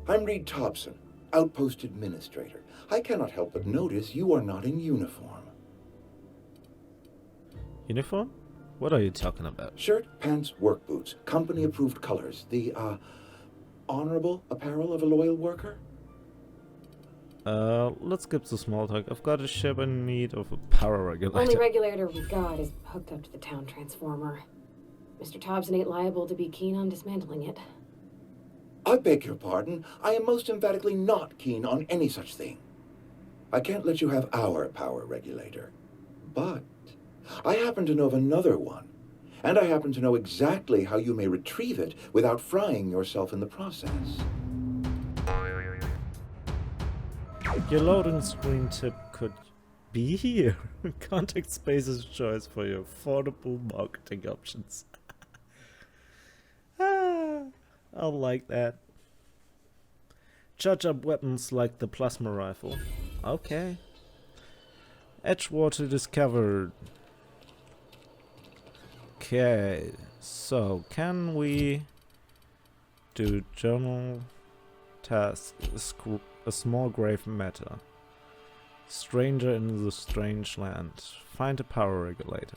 I'm Reed Thompson, Outpost Administrator. I cannot help but notice you are not in uniform. Uniform? What are you talking about? Shirt, pants, work boots, company-approved colors. The, honorable apparel of a loyal worker? Let's skip the small talk. I've got a ship in need of a power regulator. Only regulator we got is hooked up to the town transformer. Mr. Thompson ain't liable to be keen on dismantling it. I beg your pardon. I am most emphatically not keen on any such thing. I can't let you have our power regulator. But I happen to know of another one. And I happen to know exactly how you may retrieve it without frying yourself in the process. Your loading screen tip could be here. Contact Space's choice for your affordable marketing options. I like that. Charge up weapons like the plasma rifle. Okay. Edgewater discovered. Okay, so can we do journal task? A small grave matter. Stranger in the strange land. Find a power regulator.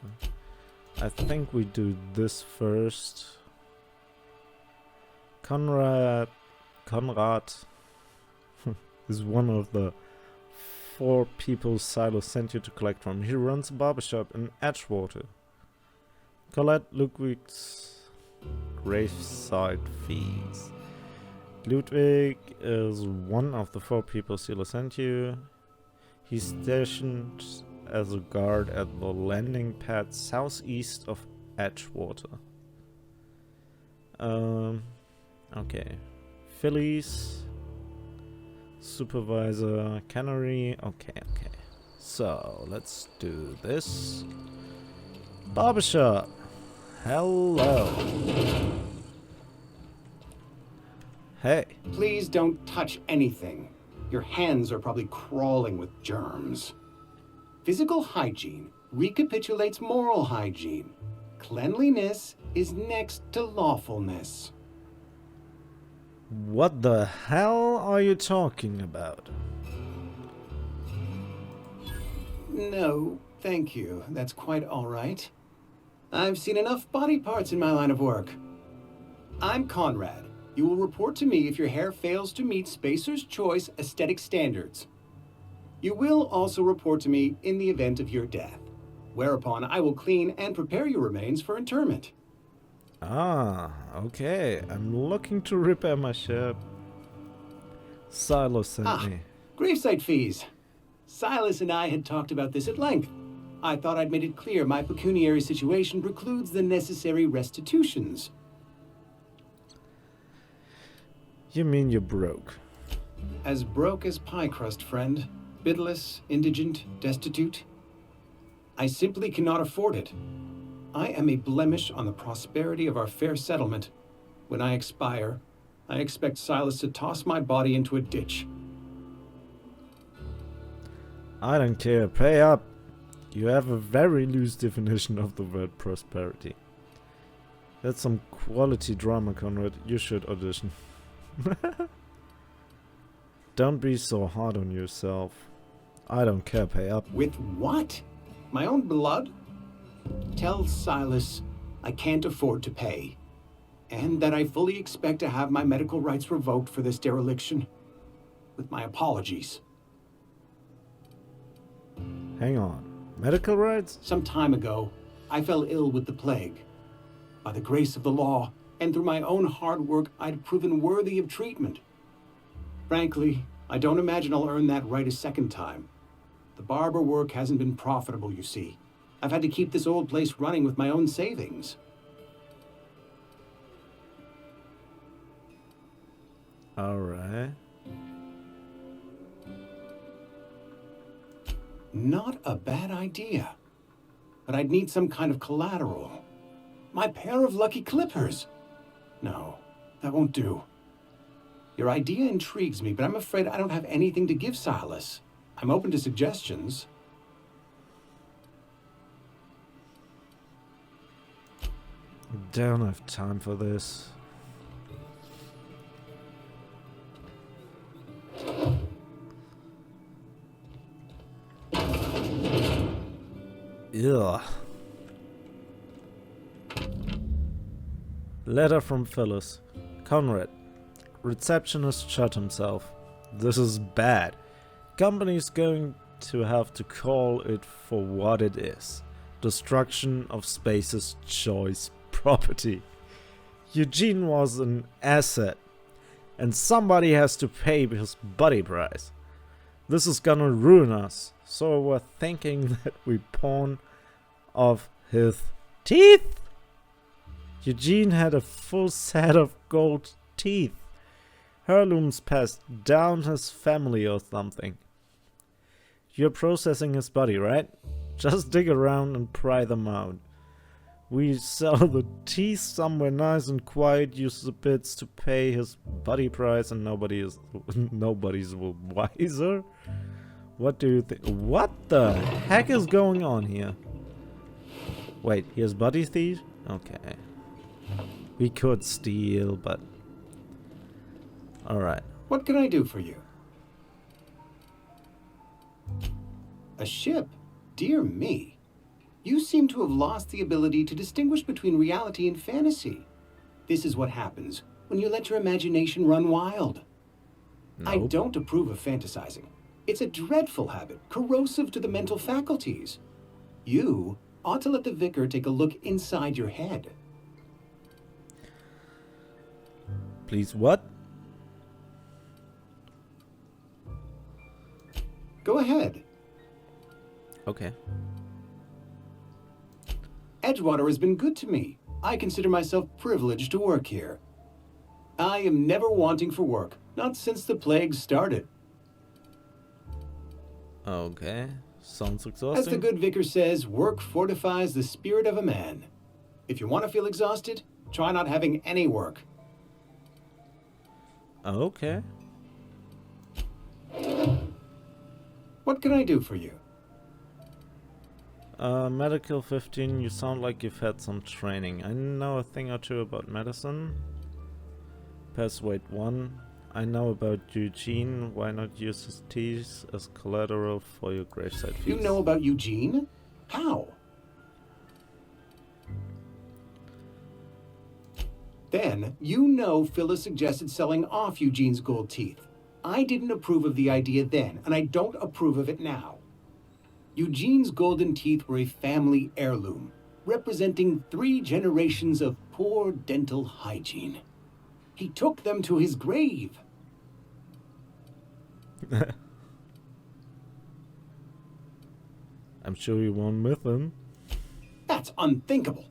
I think we do this first. Conrad is one of the 4 people Silas sent you to collect from. He runs a barbershop in Edgewater. Collect Ludwig's graveside fees. Ludwig is one of the 4 people Silas sent you. He's stationed as a guard at the landing pad southeast of Edgewater. Okay. Phillies. Supervisor. Cannery. Okay. So, let's do this. Barbershop. Hello. Hey. Please don't touch anything. Your hands are probably crawling with germs. Physical hygiene recapitulates moral hygiene. Cleanliness is next to lawfulness. What the hell are you talking about? No, thank you. That's quite all right. I've seen enough body parts in my line of work. I'm Conrad. You will report to me if your hair fails to meet Spacer's Choice aesthetic standards. You will also report to me in the event of your death, whereupon I will clean and prepare your remains for interment. Ah, okay. I'm looking to repair my ship. Silas sent me. Gravesite fees. Silas and I had talked about this at length. I thought I'd made it clear my pecuniary situation precludes the necessary restitutions. You mean you're broke? As broke as pie crust, friend. Bidless, indigent, destitute. I simply cannot afford it. I am a blemish on the prosperity of our fair settlement. When I expire, I expect Silas to toss my body into a ditch. I don't care. Pay up. You have a very loose definition of the word prosperity. That's some quality drama, Conrad. You should audition. Don't be so hard on yourself. I don't care. Pay up. With what? My own blood? Tell Silas I can't afford to pay, and that I fully expect to have my medical rights revoked for this dereliction. With my apologies. Hang on. Medical rights? Some time ago, I fell ill with the plague. By the grace of the law, and through my own hard work, I'd proven worthy of treatment. Frankly, I don't imagine I'll earn that right a second time. The barber work hasn't been profitable, you see. I've had to keep this old place running with my own savings. Alright. Not a bad idea. But I'd need some kind of collateral. My pair of lucky clippers. No, that won't do. Your idea intrigues me, but I'm afraid I don't have anything to give Silas. I'm open to suggestions. Don't have time for this. Ugh. Letter from Phyllis. Conrad. Receptionist shot himself. This is bad. Company's going to have to call it for what it is. Destruction of Space's choice property. Eugene was an asset, and somebody has to pay his buddy price. This is gonna ruin us, so we're thinking that we pawn off his teeth. Eugene had a full set of gold teeth. Heirlooms passed down his family or something. You're processing his body, right? Just dig around and pry them out. We sell the teeth somewhere nice and quiet, use the bits to pay his body price, and nobody's wiser. What do you think? What the heck is going on here? Wait, he has body thief? Okay. We could steal, but... Alright. What can I do for you? A ship? Dear me. You seem to have lost the ability to distinguish between reality and fantasy. This is what happens when you let your imagination run wild. I Nope. don't approve of fantasizing. It's a dreadful habit, corrosive to the mental faculties. You ought to let the vicar take a look inside your head. Please, what? Go ahead. Okay. Edgewater has been good to me. I consider myself privileged to work here. I am never wanting for work, not since the plague started. Okay. Sounds As the exhausting. good vicar says, work fortifies the spirit of a man. If you want to feel exhausted, try not having any work. Okay. What can I do for you? Medical 15, you sound like you've had some training. I know a thing or two about medicine. Pass weight 1. I know about Eugene. Why not use his teeth as collateral for your gravesite fees? You know about Eugene? How? Then, you know Phyllis suggested selling off Eugene's gold teeth. I didn't approve of the idea then, and I don't approve of it now. Eugene's golden teeth were a family heirloom, representing 3 generations of poor dental hygiene. He took them to his grave. I'm sure you won't miss him. That's unthinkable.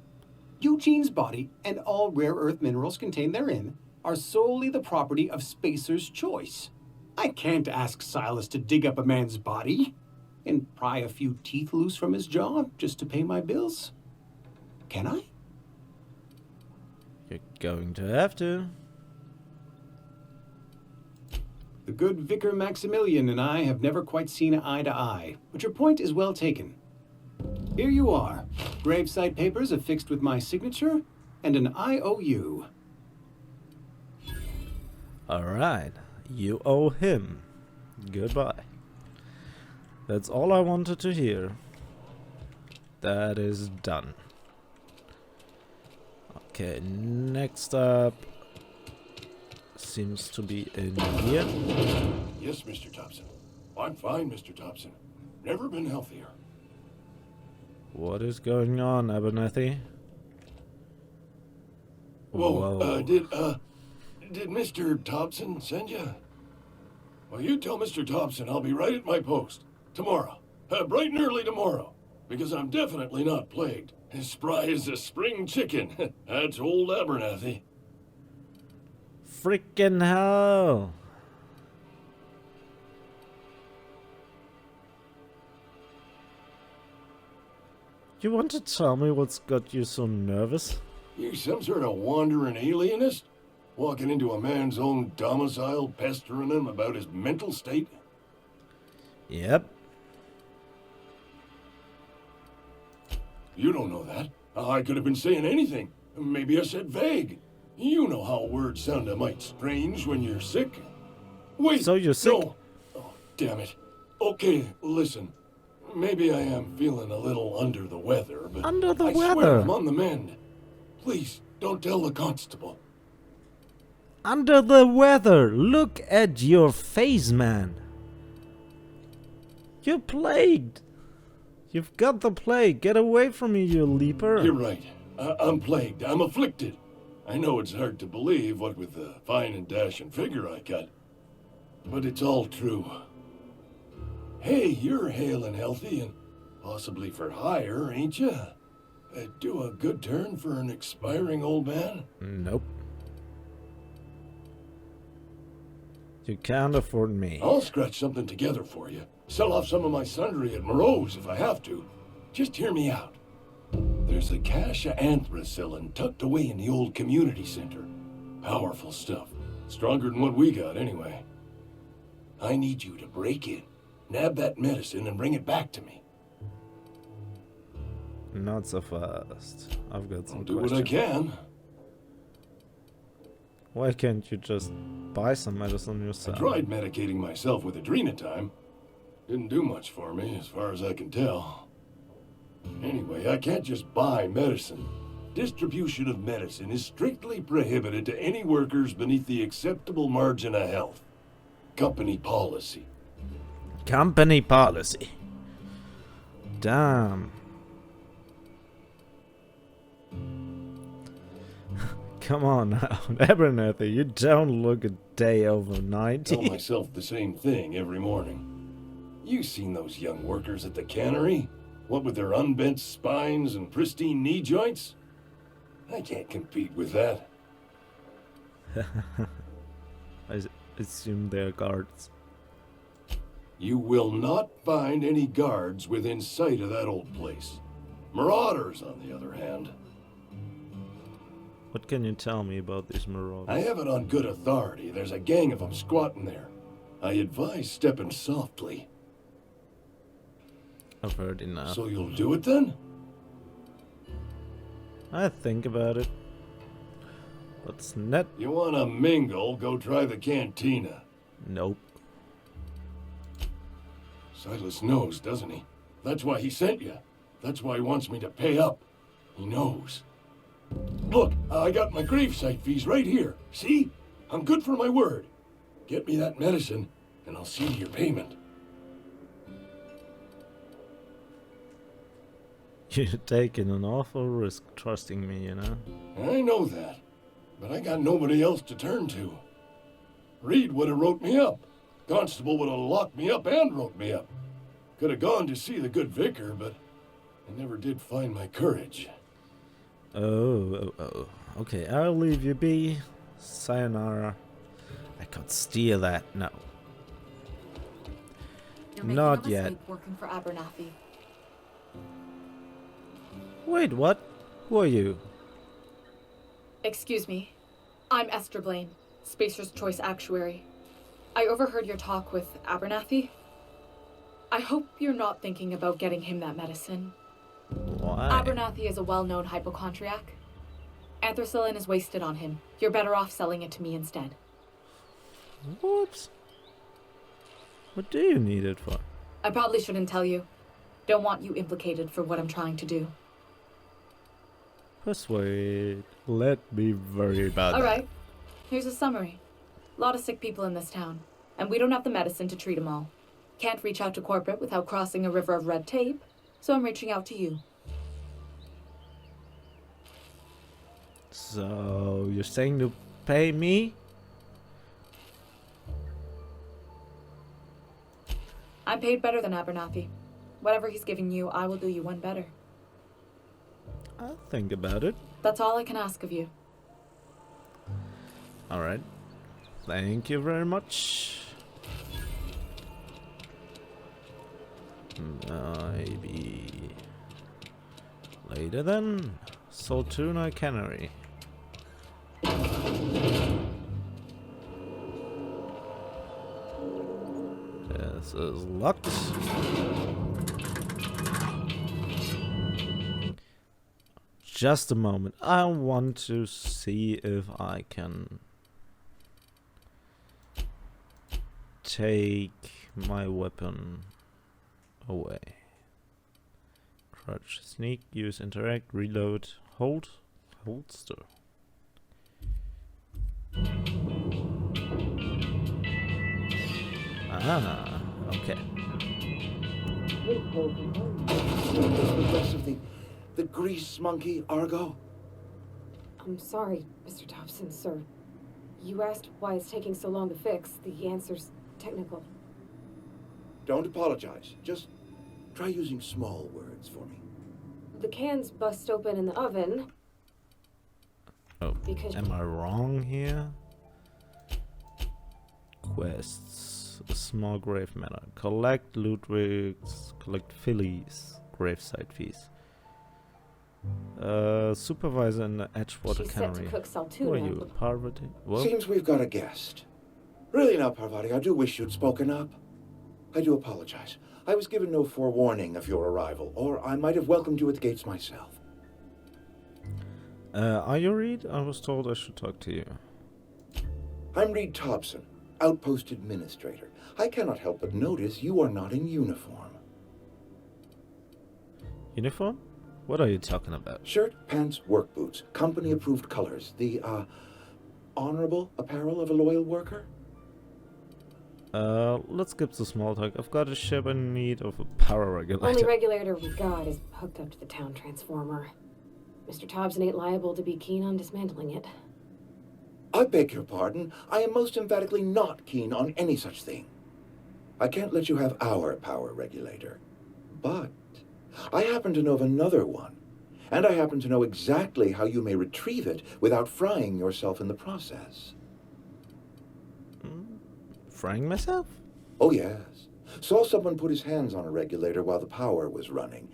Eugene's body and all rare earth minerals contained therein are solely the property of Spacer's choice. I can't ask Silas to dig up a man's body and pry a few teeth loose from his jaw just to pay my bills. Can I? You're going to have to. The good Vicar Maximilian and I have never quite seen eye to eye, but your point is well taken. Here you are. Gravesite papers affixed with my signature and an IOU. Alright. You owe him. Goodbye. That's all I wanted to hear. That is done. Okay, next up seems to be in here. Yes, Mr. Thompson. I'm fine, Mr. Thompson. Never been healthier. What is going on, Abernathy? Whoa, did Mr. Thompson send you? Well, you tell Mr. Thompson I'll be right at my post. Tomorrow. Bright and early tomorrow. Because I'm definitely not plagued. As spry as a spring chicken. That's old Abernathy. Freaking hell! You want to tell me what's got you so nervous? You some sort of wandering alienist? Walking into a man's own domicile, pestering him about his mental state? Yep. You don't know that. I could have been saying anything. Maybe I said vague. You know how words sound a mite strange when you're sick. Wait. So you're sick? No. Oh, damn it. Okay, listen. Maybe I am feeling a little under the weather, but Under the I weather? swear I'm on the mend. Please, don't tell the constable. Under the weather! Look at your face, man! You're plagued! You've got the plague! Get away from me, you leaper! You're right. I'm plagued. I'm afflicted. I know it's hard to believe, what with the fine and dashing figure I got. But it's all true. Hey, you're hale and healthy and possibly for hire, ain't you? Do a good turn for an expiring old man? Nope. You can't afford me. I'll scratch something together for you. Sell off some of my sundry at Moreau's if I have to. Just hear me out. There's a cache of anthracillin tucked away in the old community center. Powerful stuff. Stronger than what we got, anyway. I need you to break in, nab that medicine, and bring it back to me. Not so fast. I've got some I'll do questions. what I can. Why can't you just buy some medicine I yourself? tried medicating myself with adrenatime. Didn't do much for me, as far as I can tell. Anyway, I can't just buy medicine. Distribution of medicine is strictly prohibited to any workers beneath the acceptable margin of health. Company policy. Company policy. Damn. Come on now, Abernathy, you don't look a day over 90. Tell myself the same thing every morning. You seen those young workers at the cannery? What with their unbent spines and pristine knee joints? I can't compete with that. I assume they're guards. You will not find any guards within sight of that old place. Marauders, on the other hand. What can you tell me about these marauders? I have it on good authority. There's a gang of them squatting there. I advise stepping softly. I've heard enough. So you'll do it then? I think about it. What's net? You wanna mingle, go try the cantina. Nope. Silas knows, doesn't he? That's why he sent you. That's why he wants me to pay up. He knows. Look, I got my gravesite fees right here. See? I'm good for my word. Get me that medicine, and I'll see to your payment. You're taking an awful risk trusting me, you know? I know that, but I got nobody else to turn to. Reed would have wrote me up. Constable would have locked me up and wrote me up. Could have gone to see the good vicar, but I never did find my courage. Oh. Okay, I'll leave you be. Sayonara. I could steal that. No. You're making Not a yet. mistake working for Abernathy. Wait, what? Who are you? Excuse me. I'm Esther Blaine, Spacer's Choice Actuary. I overheard your talk with Abernathy. I hope you're not thinking about getting him that medicine. Why? Abernathy is a well-known hypochondriac. Anthracillin is wasted on him. You're better off selling it to me instead. What? What do you need it for? I probably shouldn't tell you. Don't want you implicated for what I'm trying to do. Persuade. Let me worry about All that. right. Here's a summary. A lot of sick people in this town, and we don't have the medicine to treat them all. Can't reach out to corporate without crossing a river of red tape, so I'm reaching out to you. So, you're saying to pay me? I'm paid better than Abernathy. Whatever he's giving you, I will do you one better. I'll think about it. That's all I can ask of you. Alright. Thank you very much. Maybe later then. Saltuna Cannery. This is locked. Just a moment. I want to see if I can take my weapon away. Crouch, sneak, use, interact, reload, hold, holster. Ah, okay. The rest of the grease monkey, Argo? I'm sorry, Mr. Dobson, sir. You asked why it's taking so long to fix. The answer's technical. Don't apologize. Just try using small words for me. The cans bust open in the oven. Oh, Because- am I wrong here? Quests. A small grave matter. Collect Ludwig's. Collect Philly's gravesite fees. Supervisor in the Edgewater She's set to Cannery. cook Who are Saltuna. you, Parvati? Whoa. Seems we've got a guest. Really now, Parvati, I do wish you'd spoken up. I do apologize. I was given no forewarning of your arrival, or I might have welcomed you at the gates myself. Are you Reed? I was told I should talk to you. I'm Reed Thompson, Outpost Administrator. I cannot help but notice you are not in uniform. Uniform? What are you talking about? Shirt, pants, work boots, company-approved colors. The, honorable apparel of a loyal worker? Let's skip the small talk. I've got a ship in need of a power regulator. Only regulator we got is hooked up to the town transformer. Mr. Thompson ain't liable to be keen on dismantling it. I beg your pardon. I am most emphatically not keen on any such thing. I can't let you have our power regulator. But I happen to know of another one. And I happen to know exactly how you may retrieve it without frying yourself in the process. Frying myself? Oh, yes. Saw someone put his hands on a regulator while the power was running.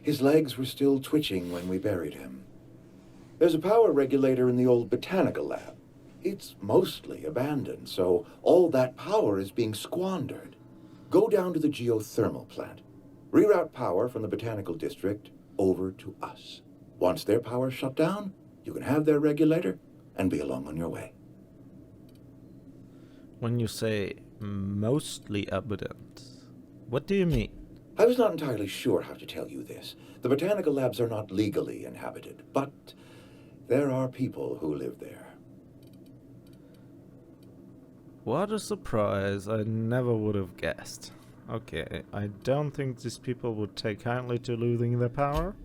His legs were still twitching when we buried him. There's a power regulator in the old botanical lab. It's mostly abandoned, so all that power is being squandered. Go down to the geothermal plant. Reroute power from the botanical district over to us. Once their power's shut down, you can have their regulator and be along on your way. When you say mostly abundant, what do you mean? I was not entirely sure how to tell you this. The botanical labs are not legally inhabited, but there are people who live there. What a surprise. I never would have guessed. Okay, I don't think these people would take kindly to losing their power.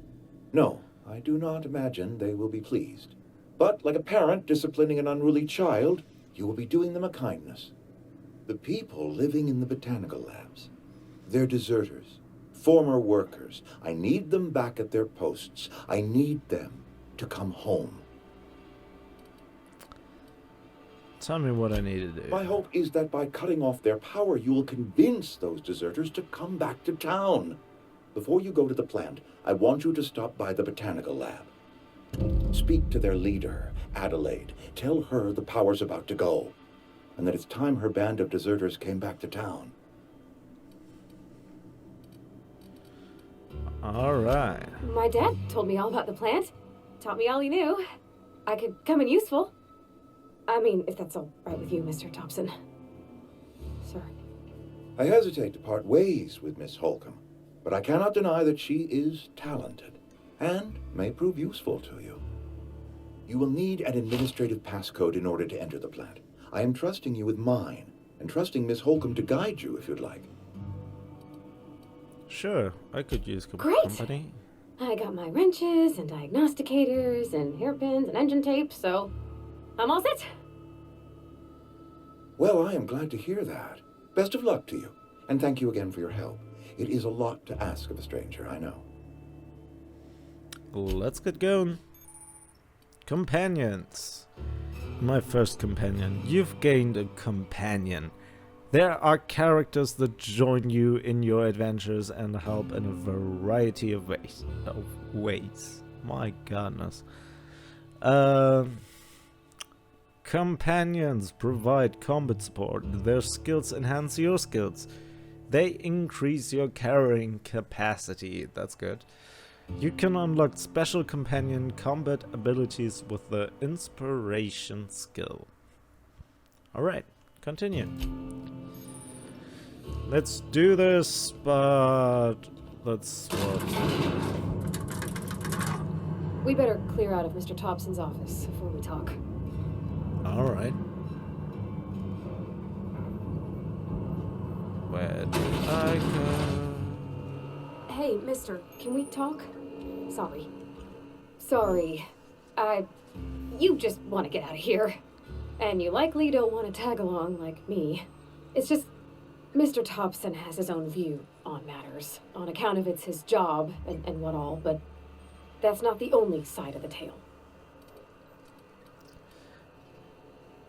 No, I do not imagine they will be pleased. But like a parent disciplining an unruly child, you will be doing them a kindness. The people living in the botanical labs, they're deserters, former workers. I need them back at their posts. I need them to come home. Tell me what I need to do. My hope is that by cutting off their power, you will convince those deserters to come back to town. Before you go to the plant, I want you to stop by the botanical lab. Speak to their leader, Adelaide. Tell her the power's about to go, and that it's time her band of deserters came back to town. Alright. My dad told me all about the plant. Taught me all he knew. I could come in useful. I mean, if that's all right with you, Mr. Thompson. Sir. I hesitate to part ways with Miss Holcomb, but I cannot deny that she is talented and may prove useful to you. You will need an administrative passcode in order to enter the plant. I am trusting you with mine, and trusting Miss Holcomb to guide you if you'd like. Sure, I could use Great. company. I got my wrenches and diagnosticators and hairpins and engine tape, so I'm all set. Well, I am glad to hear that. Best of luck to you, and thank you again for your help. It is a lot to ask of a stranger, I know. Let's get going. Companions. My first companion. You've gained a companion. There are characters that join you in your adventures and help in a variety of ways. My goodness. Companions provide combat support. Their skills enhance your skills. They increase your carrying capacity. That's good. You can unlock special companion combat abilities with the inspiration skill. Alright, continue. Let's do this, but let's We better clear out of Mr. Thompson's office before we talk. Alright. Where do I go? Hey, mister, can we talk? Sorry. You just want to get out of here. And you likely don't want to tag along like me. It's just, Mr. Thompson has his own view on matters, on account of it's his job and what all, but that's not the only side of the tale.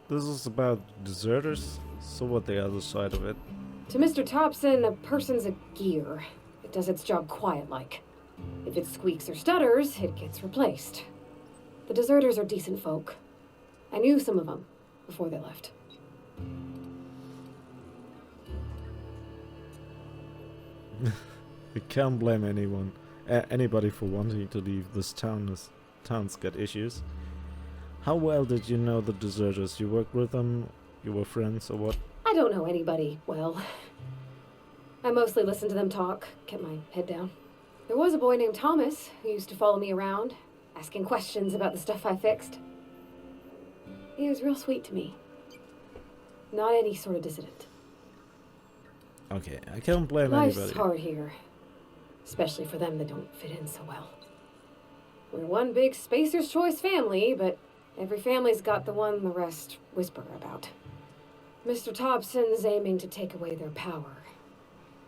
This is about deserters, so what the other side of it? To Mr. Thompson, a person's a gear. It does its job quiet-like. If it squeaks or stutters, it gets replaced. The deserters are decent folk. I knew some of them before they left. You can't blame anybody for wanting to leave this town as towns get issues. How well did you know the deserters? You worked with them? You were friends or what? I don't know anybody well. I mostly listened to them talk, kept my head down. There was a boy named Thomas who used to follow me around, asking questions about the stuff I fixed. He was real sweet to me. Not any sort of dissident. Okay, I can't blame Life's anybody. hard here, especially for them that don't fit in so well. We're one big Spacer's Choice family, but every family's got the one the rest whisper about. Mr. Thompson's aiming to take away their power.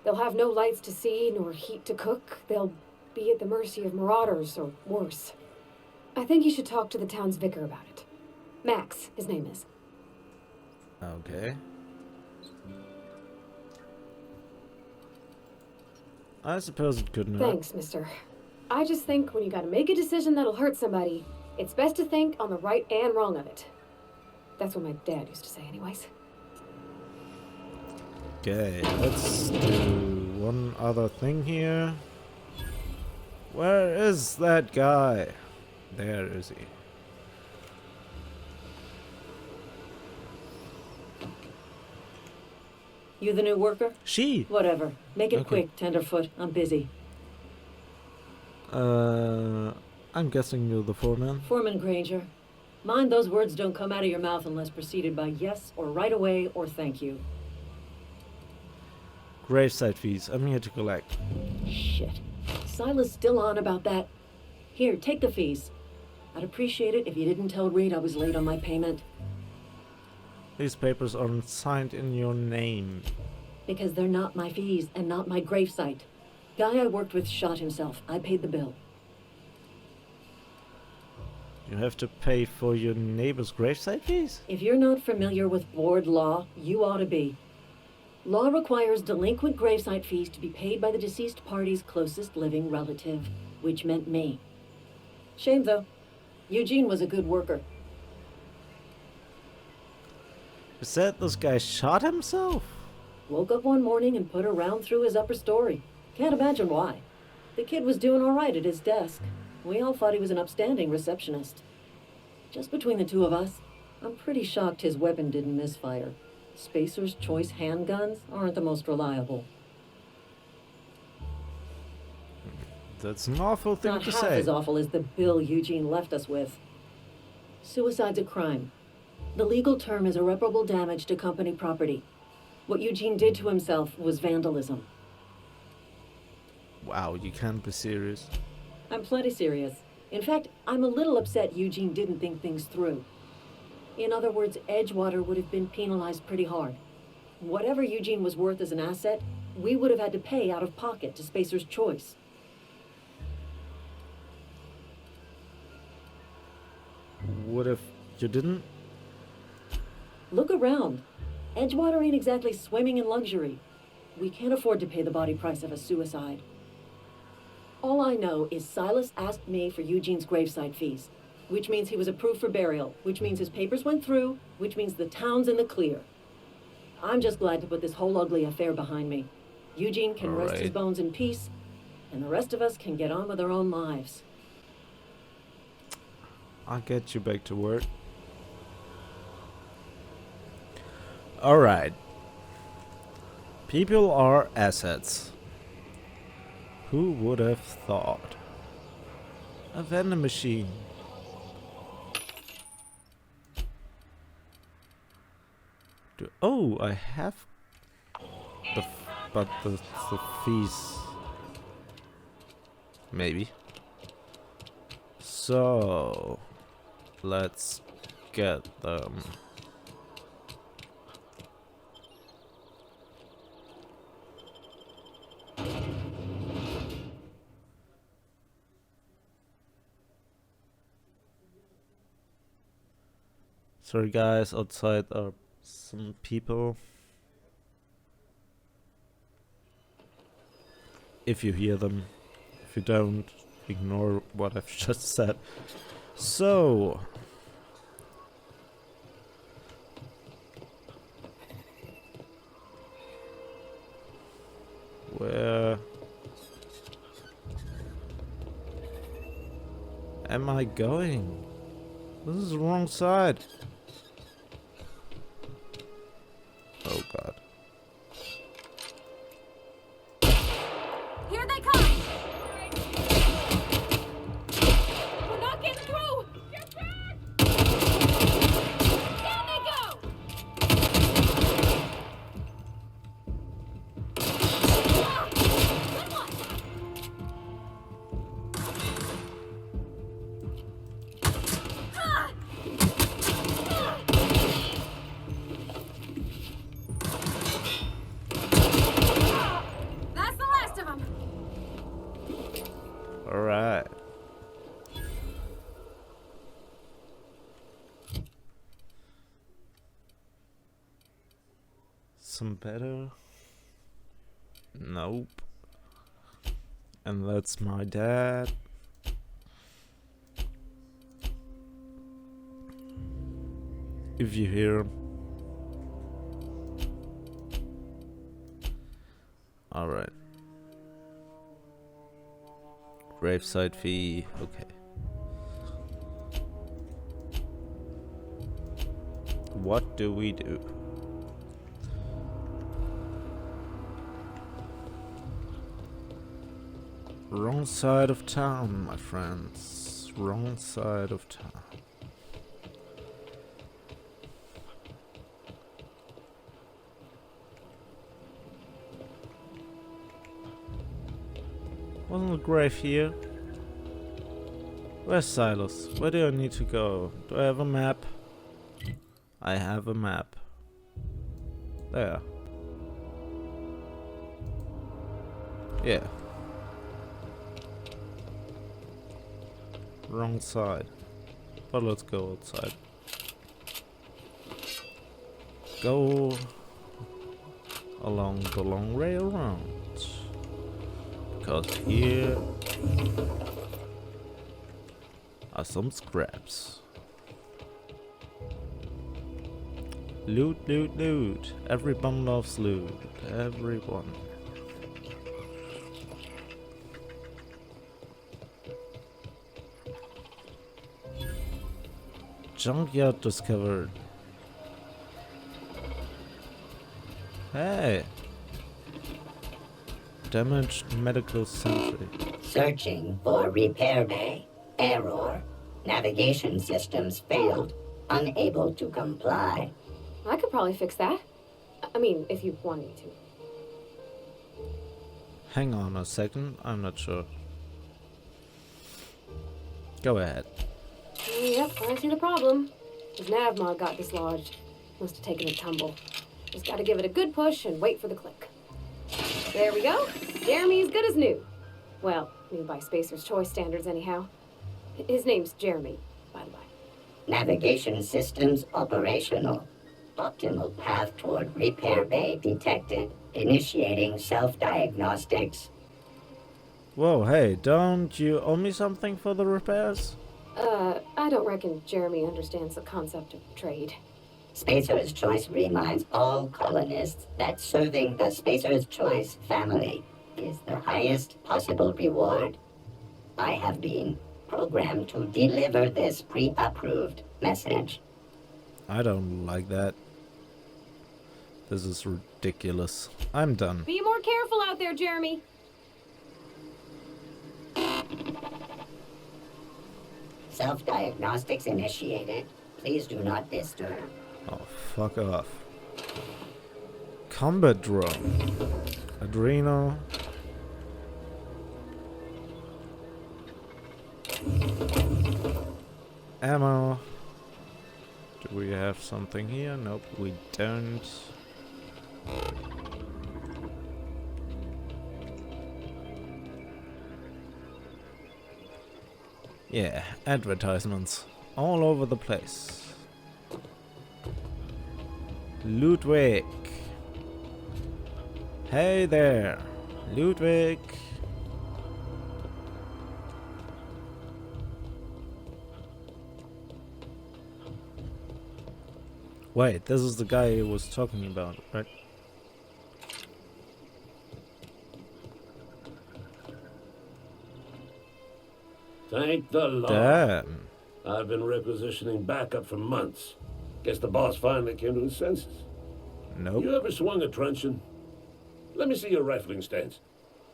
They'll have no lights to see, nor heat to cook. They'll be at the mercy of marauders, or worse. I think you should talk to the town's vicar about it. Max, his name is. Okay. I suppose it couldn't hurt. Thanks, mister. I just think when you gotta make a decision that'll hurt somebody, it's best to think on the right and wrong of it. That's what my dad used to say anyways. Okay, let's do one other thing here. Where is that guy? There is he. You the new worker? She! Whatever. Make it Okay. quick, Tenderfoot. I'm busy. I'm guessing you're the foreman? Foreman Granger. Mind those words don't come out of your mouth unless preceded by yes or right away or thank you. Graveside fees, I'm here to collect. Shit. Silas still on about that. Here, take the fees. I'd appreciate it if you didn't tell Reed I was late on my payment. These papers aren't signed in your name. Because they're not my fees and not my gravesite. Guy I worked with shot himself. I paid the bill. You have to pay for your neighbor's gravesite fees? If you're not familiar with board law, you ought to be. Law requires delinquent gravesite fees to be paid by the deceased party's closest living relative, which meant me. Shame, though. Eugene was a good worker. You said this guy shot himself? Woke up one morning and put a round through his upper story. Can't imagine why. The kid was doing all right at his desk. We all thought he was an upstanding receptionist. Just between the two of us, I'm pretty shocked his weapon didn't misfire. Spacer's Choice handguns aren't the most reliable. That's an awful thing Not to half say. as awful as the bill Eugene left us with. Suicide's a crime. The legal term is irreparable damage to company property. What Eugene did to himself was vandalism. Wow, you can't be serious. I'm plenty serious. In fact, I'm a little upset Eugene didn't think things through. In other words, Edgewater would have been penalized pretty hard. Whatever Eugene was worth as an asset, we would have had to pay out of pocket to Spacer's Choice. What if you didn't? Look around. Edgewater ain't exactly swimming in luxury. We can't afford to pay the body price of a suicide. All I know is Silas asked me for Eugene's gravesite fees, which means he was approved for burial, which means his papers went through, which means the town's in the clear. I'm just glad to put this whole ugly affair behind me. Eugene can rest his Alright. bones in peace, and the rest of us can get on with our own lives. I'll get you back to work. Alright. People are assets. Who would have thought? A vending machine. Oh, I have but the fees. Maybe. So let's get them. Sorry guys, outside are some people. If you hear them, if you don't, ignore what I've just said. So, where am I going? This is the wrong side. Oh god. Here they come! We're not getting through! Get back! Down they go! Ah, good one! Ah! That's the last of them. Alright. Some better? Nope. And that's my dad. If you hear him. Alright. Graveside fee, okay. What do we do? Wrong side of town, my friends. Wrong side of town. Wasn't the grave here? Where's Silas? Where do I need to go? Do I have a map? I have a map. There. Yeah. Wrong side. But let's go outside. Go along the long railroad. Because here are some scraps. Loot, loot, loot. Everyone loves loot. Everyone. Junkyard discovered. Hey. Damaged medical sentry. Searching for repair bay. Error. Navigation systems failed. Unable to comply. I could probably fix that. I mean, if you wanted me to. Hang on a second, I'm not sure. Go ahead. Yep, I see the problem. His nav mod got dislodged. Must have taken a tumble. Just gotta give it a good push and wait for the click. There we go. Jeremy's good as new. Well, new by Spacer's Choice standards anyhow. His name's Jeremy, by the way. Navigation systems operational. Optimal path toward repair bay detected. Initiating self-diagnostics. Whoa, hey, don't you owe me something for the repairs? I don't reckon Jeremy understands the concept of trade. Spacer's Choice reminds all colonists that serving the Spacer's Choice family is the highest possible reward. I have been programmed to deliver this pre-approved message. I don't like that. This is ridiculous. I'm done. Be more careful out there, Jeremy. Self-diagnostics initiated. Please do not disturb. Oh, fuck off. Combat drone. Adreno. Ammo. Do we have something here? Nope, we don't. Yeah, advertisements all over the place. Ludwig. Hey there, Ludwig. Wait, this is the guy he was talking about, right? Thank the Lord. Damn. I've been requisitioning backup for months. Guess the boss finally came to his senses. Nope. You ever swung a truncheon? Let me see your rifling stance.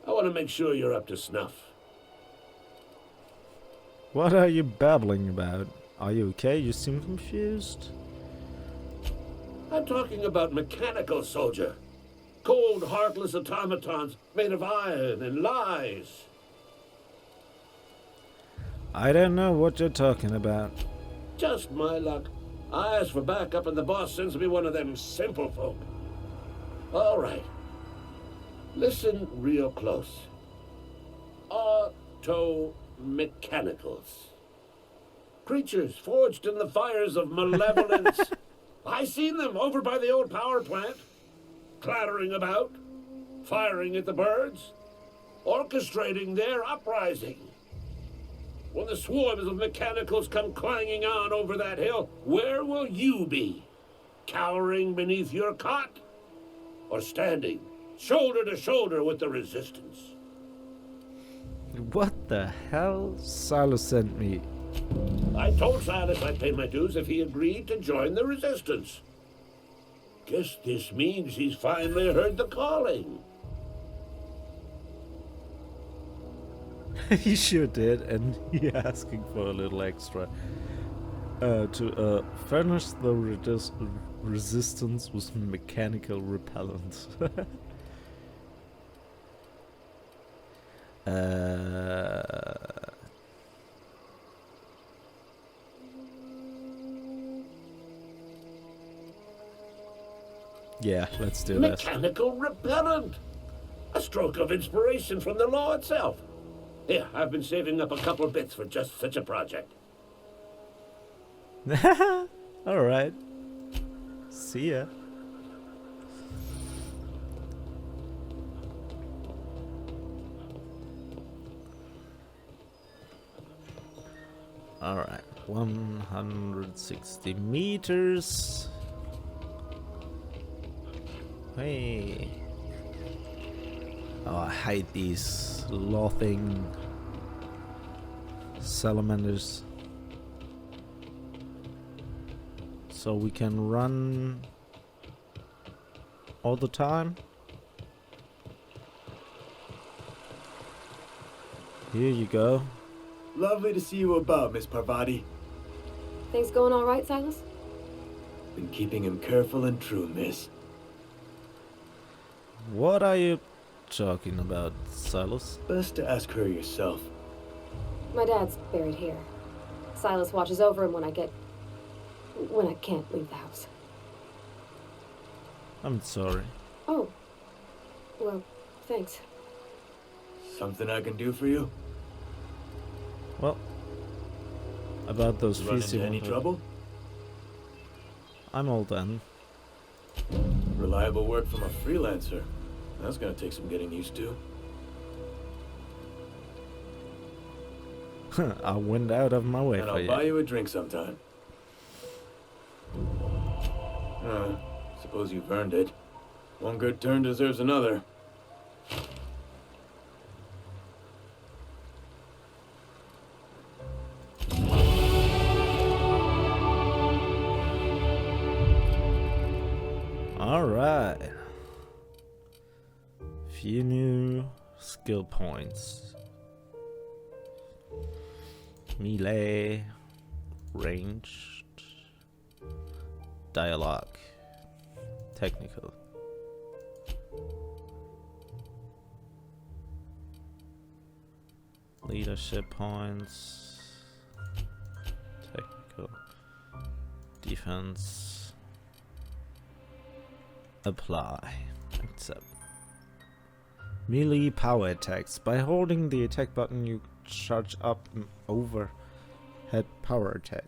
I want to make sure you're up to snuff. What are you babbling about? Are you okay? You seem confused. I'm talking about mechanical soldier. Cold, heartless automatons made of iron and lies. I don't know what you're talking about. Just my luck. I asked for backup and the boss sends me one of them simple folk. All right. Listen real close. Auto-mechanicals. Creatures forged in the fires of malevolence. I seen them over by the old power plant. Clattering about. Firing at the birds. Orchestrating their uprising. When the swarms of mechanicals come clanging on over that hill, where will you be? Cowering beneath your cot? Or standing, shoulder to shoulder with the resistance? What the hell? Silas sent me. I told Silas I'd pay my dues if he agreed to join the resistance. Guess this means he's finally heard the calling. He sure did, and he asking for a little extra. To furnish the resistance with mechanical repellent. Yeah, let's do that. Mechanical repellent! A stroke of inspiration from the law itself. Here, I've been saving up a couple bits for just such a project. Alright. See ya. Alright, 160 meters. Hey. Oh, I hate these loathing salamanders. So we can run all the time. Here you go. Lovely to see you about, Miss Parvati. Things going all right, Silas? Been keeping him careful and true, miss. What are you talking about, Silas? Best to ask her yourself. My dad's buried here. Silas watches over him when I can't leave the house. I'm sorry. Oh. Well, thanks. Something I can do for you? Well, about those Run into feasible... any trouble? I'm all done. Reliable work from a freelancer. That's gonna take some getting used to. I went out of my way And for I'll you. buy you a drink sometime. Suppose you've earned it. One good turn deserves another. Alright. Few new skill points. Melee. Ranged. Dialogue. Technical. Leadership points. Technical. Defense. Apply. Accept. Melee power attacks. By holding the attack button, you charge up an overhead power attack.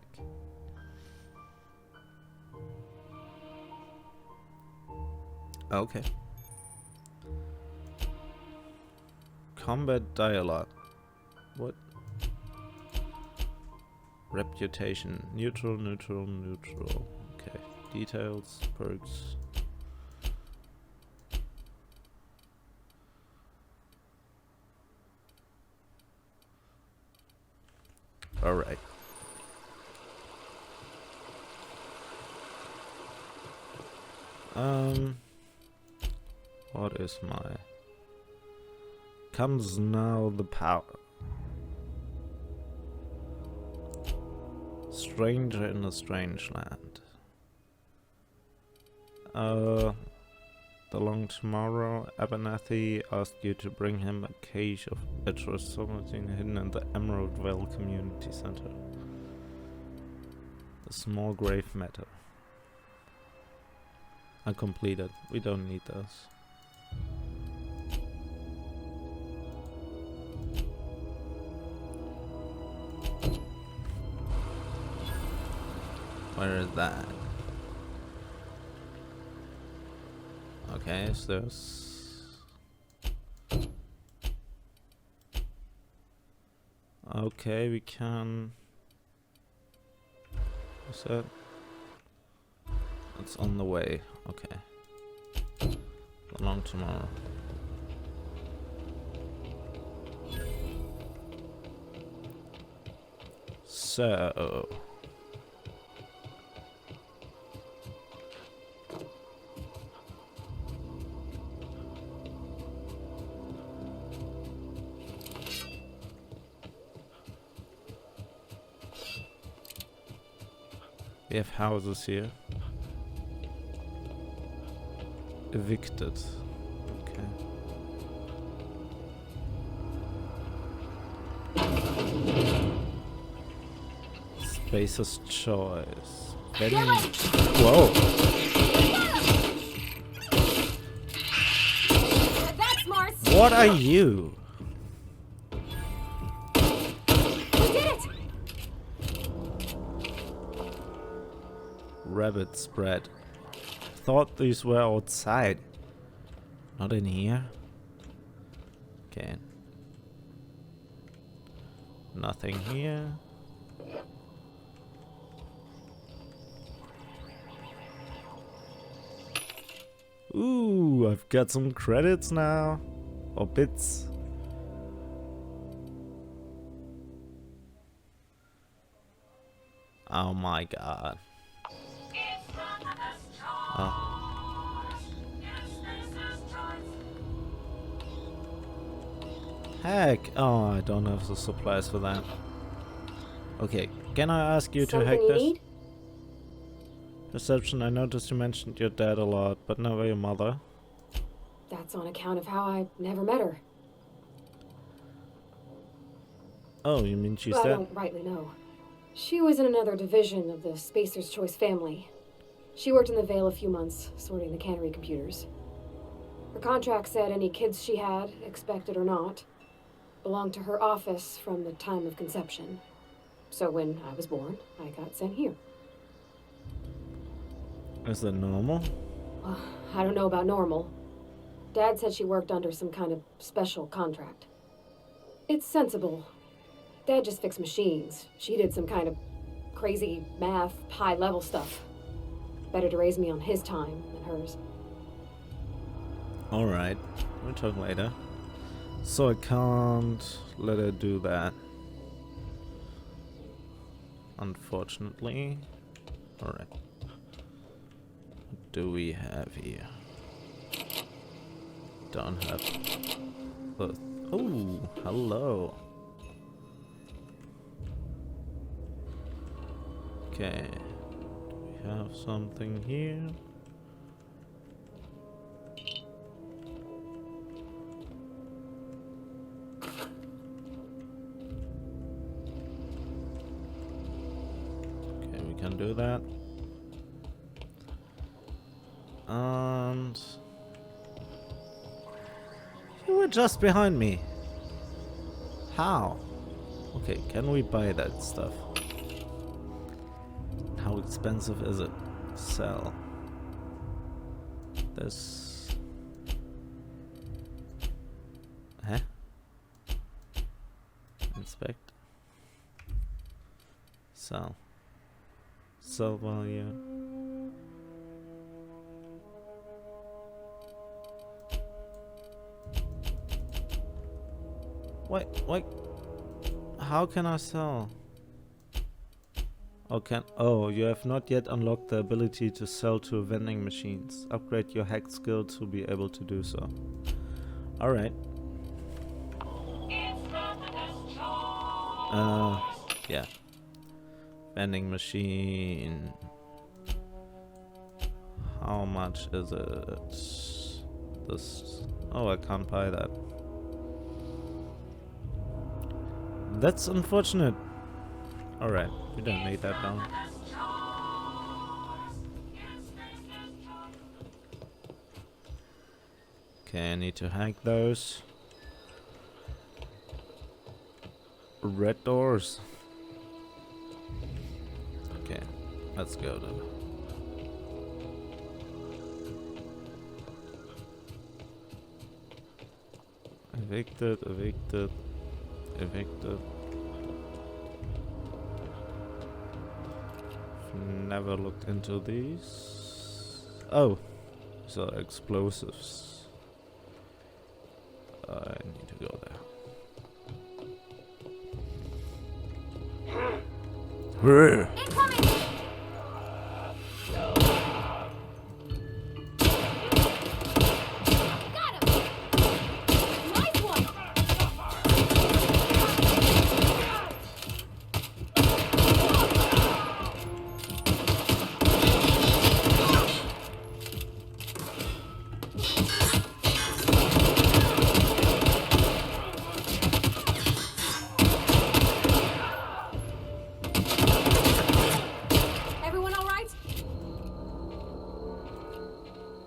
Okay. Combat dialogue. What? Reputation. Neutral, neutral, neutral. Okay. Details, perks. Alright. What is my... Comes now the power. Stranger in a strange land. The long tomorrow, Abernathy asked you to bring him a cache of Petrus something hidden in the Emerald Vale Community Center. A small grave matter. Uncompleted. We don't need those. Where is that? Okay, so there's... Okay, we can... What's that? It's on the way. Okay. Along tomorrow. So... We have houses here. Evicted. Okay. Spacer's choice. Whoa. That's Mars. What are you? We did it. Rabbit spread. Thought these were outside. Not in here. Okay. Nothing here. Ooh, I've got some credits now. Or bits. Oh my god. Oh. Heck! Oh, I don't have the supplies for that. Okay, can I ask you to hack Something you this? need? Reception, I noticed you mentioned your dad a lot, but never your mother. That's on account of how I never met her. Oh, you mean she's Well, I dead? don't rightly know. She was in another division of the Spacer's Choice family. She worked in the Vale a few months, sorting the cannery computers. Her contract said any kids she had, expected or not, belonged to her office from the time of conception. So when I was born, I got sent here. Is that normal? Well, I don't know about normal. Dad said she worked under some kind of special contract. It's sensible. Dad just fixed machines. She did some kind of crazy math, high-level stuff. Better to raise me on his time than hers. Alright, we'll talk later. So I can't let her do that. Unfortunately. Alright. What do we have here? Don't have the... Oh, hello. Okay. We have something here. Okay, we can do that. And you were just behind me. How? Okay, can we buy that stuff? How expensive is it? Sell. This. Huh? Inspect. Sell. Sell value. Wait. How can I sell? Oh, you have not yet unlocked the ability to sell to vending machines. Upgrade your hack skill to be able to do so. Alright. Yeah. Vending machine. How much is it? This. Oh, I can't buy that. That's unfortunate. Alright, we don't need that down. Okay, I need to hack those. Red doors. Okay, let's go then. Evicted. Never looked into these. Oh, so explosives. I need to go there.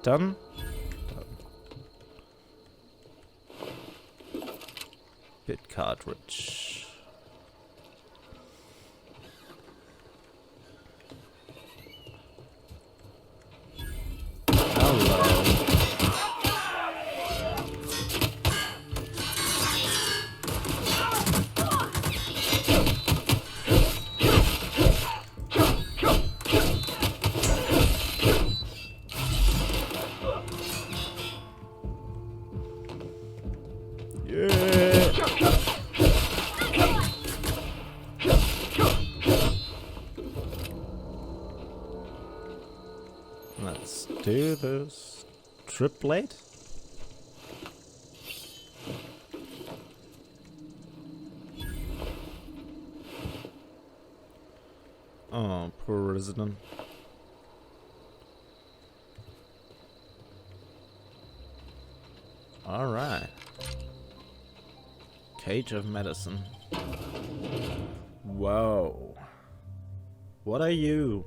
Done? Bit cartridge. Hello. Let's do this. Triplet? Oh, poor resident. Alright. Cage of medicine. Whoa. What are you?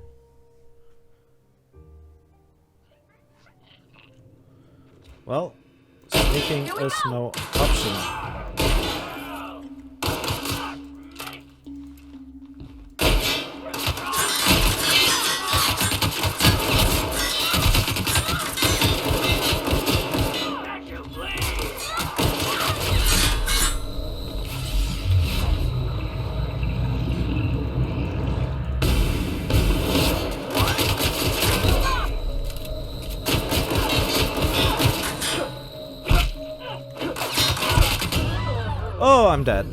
Well, sneaking is no option. Oh, I'm dead.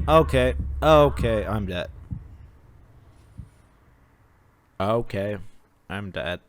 Okay, I'm dead. Okay, I'm dead.